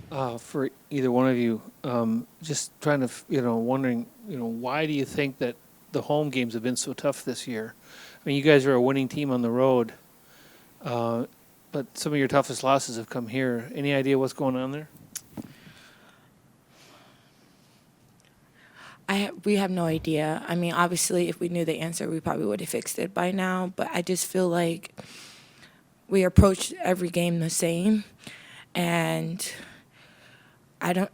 For either one of you, just trying to, wondering, why do you think that the home games have been so tough this year? I mean, you guys are a winning team on the road, but some of your toughest losses have come here. Any idea what's going on there? We have no idea. I mean, obviously, if we knew the answer, we probably would have fixed it by now. But I just feel like we approach every game the same, and I don't.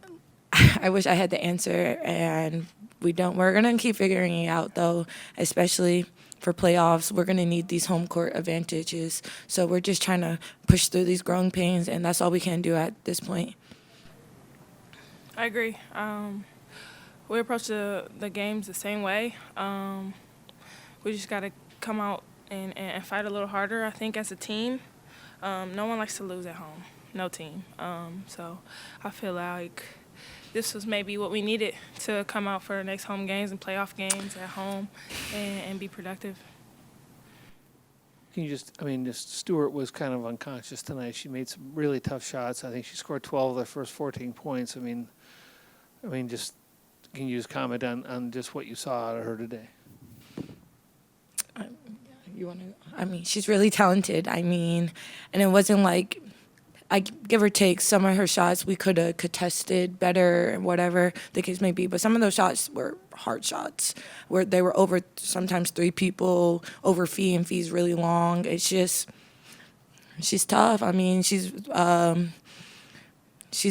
I wish I had the answer, and we don't. We're gonna keep figuring it out, though, especially for playoffs. We're gonna need these home court advantages. So we're just trying to push through these growing pains, and that's all we can do at this point. I agree. We approach the games the same way. We just got to come out and fight a little harder, I think, as a team. No one likes to lose at home, no team. So I feel like this was maybe what we needed to come out for the next home games and playoff games at home and be productive. Can you just Stewart was kind of unconscious tonight. She made some really tough shots. I think she scored 12 of the first 14 points. Just can you just comment on just what you saw out of her today? You want to? I mean, she's really talented. I mean, and it wasn't like, I give or take, some of her shots we could have contested better and whatever the case may be. But some of those shots were hard shots where they were over sometimes three people, over Fee, and Fee's really long. It's just, she's tough. I mean, she's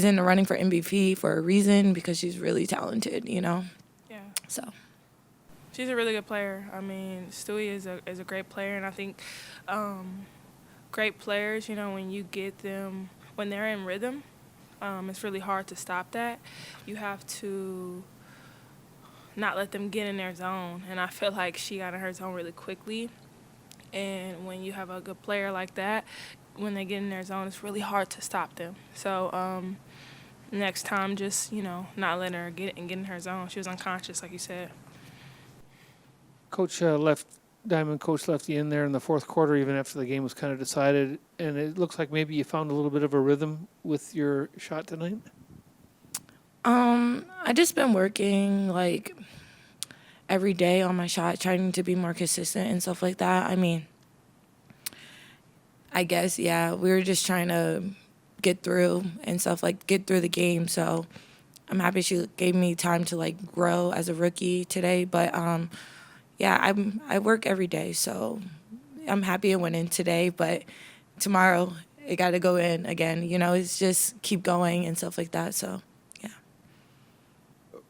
in the running for MVP for a reason because she's really talented, Yeah. So. She's a really good player. I mean, Stewie is a great player, and I think great players, when you get them, when they're in rhythm, it's really hard to stop that. You have to not let them get in their zone, and I feel like she got in her zone really quickly. And when you have a good player like that, when they get in their zone, it's really hard to stop them. So next time, just, not letting her get in her zone. She was unconscious, like you said. Coach left you in there in the fourth quarter, even after the game was kind of decided, and it looks like maybe you found a little bit of a rhythm with your shot tonight. I just been working like every day on my shot, trying to be more consistent and stuff like that. I mean, I guess, yeah, we were just trying to get through and stuff, like get through the game. So I'm happy she gave me time to like grow as a rookie today. But yeah, I work every day, so I'm happy it went in today. But tomorrow it got to go in again. It's just keep going and stuff like that. So yeah.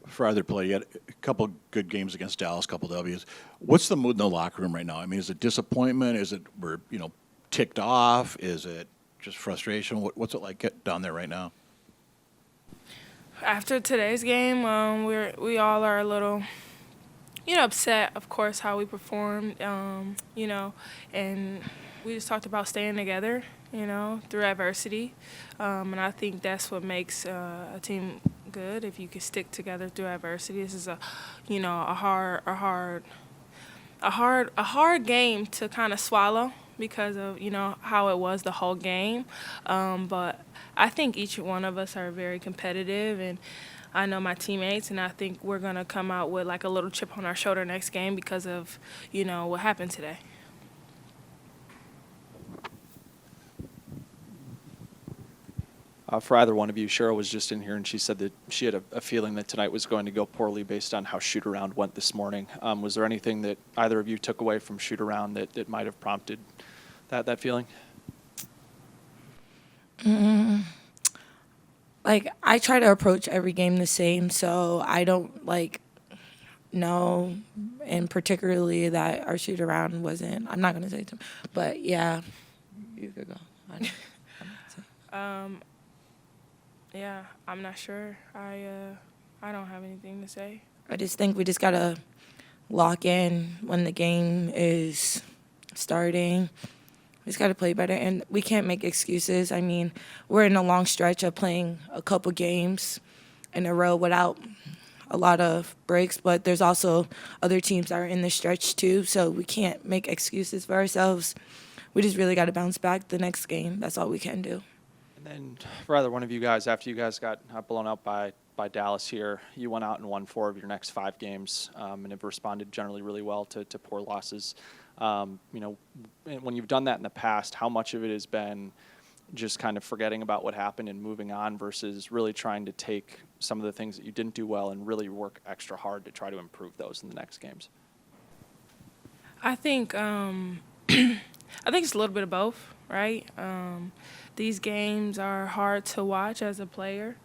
For either play, you had a couple good games against Dallas, a couple W's. What's the mood in the locker room right now? I mean, is it disappointment? Is it we're ticked off? Is it just frustration? What's it like down there right now? After today's game, we all are a little, upset, of course, how we performed, and we just talked about staying together, through adversity, and I think that's what makes a team good, if you can stick together through adversity. This is a hard game to kind of swallow because of how it was the whole game, but I think each one of us are very competitive, and I know my teammates, and I think we're going to come out with like a little chip on our shoulder next game because of what happened today. For either one of you, Cheryl was just in here, and she said that she had a feeling that tonight was going to go poorly based on how shoot-around went this morning. Was there anything that either of you took away from shoot-around that might have prompted that feeling? Like, I try to approach every game the same, so I don't, know, and particularly that our shoot-around wasn't, I'm not going to say it, but, yeah, you could go. Yeah, I'm not sure. I don't have anything to say. I just think we just got to lock in when the game is starting. We just got to play better, and we can't make excuses. I mean, we're in a long stretch of playing a couple games in a row without a lot of breaks, but there's also other teams that are in the stretch too, so we can't make excuses for ourselves. We just really got to bounce back the next game. That's all we can do. And for either one of you guys, after you guys got blown out by Dallas here, you went out and won 4 of your next 5 games, and have responded generally really well to poor losses. You know, and when you've done that in the past, how much of it has been just kind of forgetting about what happened and moving on versus really trying to take some of the things that you didn't do well and really work extra hard to try to improve those in the next games? I think I think it's a little bit of both, right? These games are hard to watch as a player.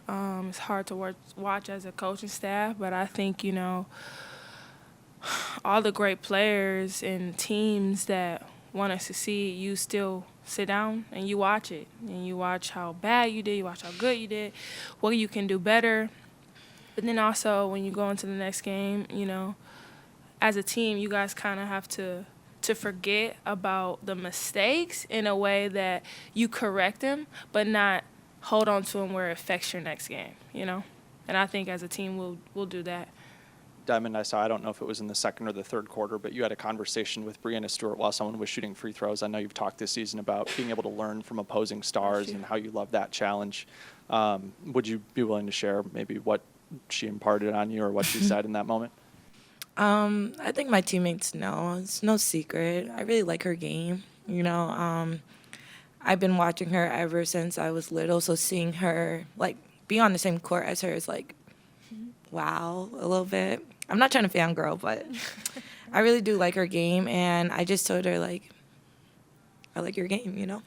It's hard to watch as a coaching staff, but I think, you know, all the great players and teams that want to succeed, you still sit down and you watch it. And you watch how bad you did, you watch how good you did, what you can do better. But then also when you go into the next game, you know, as a team, you guys kind of have to forget about the mistakes in a way that you correct them, but not hold on to them where it affects your next game, you know? And I think as a team, we'll do that. Diamond, I don't know if it was in the second or the third quarter, but you had a conversation with Breanna Stewart while someone was shooting free throws. I know you've talked this season about being able to learn from opposing stars and how you love that challenge. Would you be willing to share maybe what she imparted on you or what she said in that moment? I think my teammates know. It's no secret. I really like her game. You know, I've been watching her ever since I was little, so seeing her, like, be on the same court as her is, like, wow, a little bit. I'm not trying to fangirl, but I really do like her game, and I just told her, like, I like your game, you know?